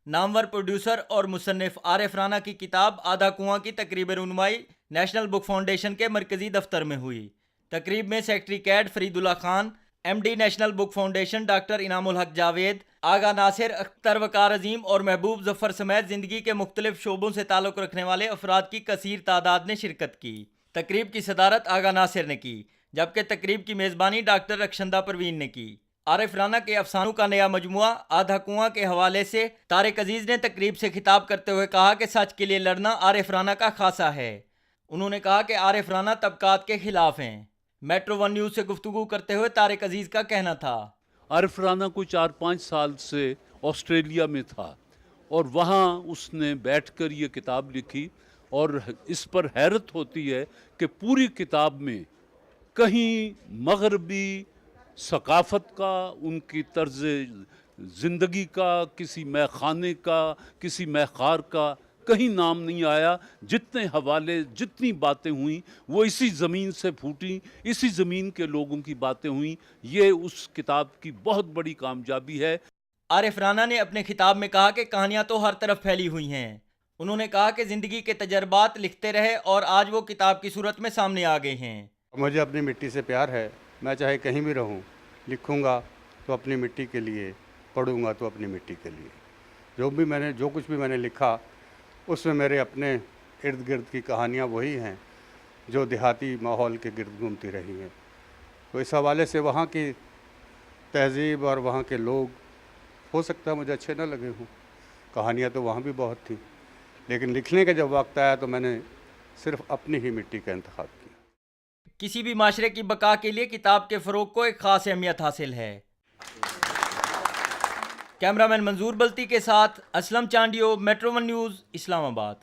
نامور پروڈیوسر اور مصنف عارف رانا کی کتاب آدھا کنواں کی تقریب رونمائی نیشنل بک فاؤنڈیشن کے مرکزی دفتر میں ہوئی۔ تقریب میں سیکرٹری کیڈ فرید اللہ خان، ایم ڈی نیشنل بک فاؤنڈیشن ڈاکٹر انعام الحق جاوید، آغا ناصر، اختر وقار عظیم اور محبوب ظفر سمیت زندگی کے مختلف شعبوں سے تعلق رکھنے والے افراد کی کثیر تعداد نے شرکت کی۔ تقریب کی صدارت آغا ناصر نے کی، جبکہ تقریب کی میزبانی ڈاکٹر رخشندہ پروین نے کی۔ عارف رانا کے افسانوں کا نیا مجموعہ آدھا کنواں کے حوالے سے طارق عزیز نے تقریب سے خطاب کرتے ہوئے کہا کہ سچ کے لیے لڑنا عارف رانا کا خاصہ ہے۔ انہوں نے کہا کہ عارف رانا طبقات کے خلاف ہیں۔ میٹرو ون نیوز سے گفتگو کرتے ہوئے طارق عزیز کا کہنا تھا، عارف رانا کو 4-5 سال سے آسٹریلیا میں تھا اور وہاں اس نے بیٹھ کر یہ کتاب لکھی، اور اس پر حیرت ہوتی ہے کہ پوری کتاب میں کہیں مغربی ثقافت کا، ان کی طرز زندگی کا، کسی مے خانے کا، کسی مے خار کا کہیں نام نہیں آیا۔ جتنے حوالے، جتنی باتیں ہوئیں وہ اسی زمین سے پھوٹیں، اسی زمین کے لوگوں کی باتیں ہوئیں۔ یہ اس کتاب کی بہت بڑی کامیابی ہے۔ عارف رانا نے اپنے خطاب میں کہا کہ کہانیاں تو ہر طرف پھیلی ہوئی ہیں۔ انہوں نے کہا کہ زندگی کے تجربات لکھتے رہے اور آج وہ کتاب کی صورت میں سامنے آ گئے ہیں۔ مجھے اپنی مٹی سے پیار ہے، میں چاہے کہیں بھی رہوں، لکھوں گا تو اپنی مٹی کے لیے، پڑھوں گا تو اپنی مٹی کے لیے۔ جو کچھ بھی میں نے لکھا اس میں میرے اپنے ارد گرد کی کہانیاں وہی ہیں جو دیہاتی ماحول کے گرد گھومتی رہی ہیں۔ تو اس حوالے سے وہاں کی تہذیب اور وہاں کے لوگ ہو سکتا ہے مجھے اچھے نہ لگے ہوں، کہانیاں تو وہاں بھی بہت تھیں، لیکن لکھنے کا جب وقت آیا تو میں نے صرف اپنی ہی مٹی کا انتخاب کیا۔ کسی بھی معاشرے کی بقا کے لیے کتاب کے فروغ کو ایک خاص اہمیت حاصل ہے۔ کیمرامین منظور بلتی کے ساتھ Aslam Chandio, metro one news, اسلام آباد۔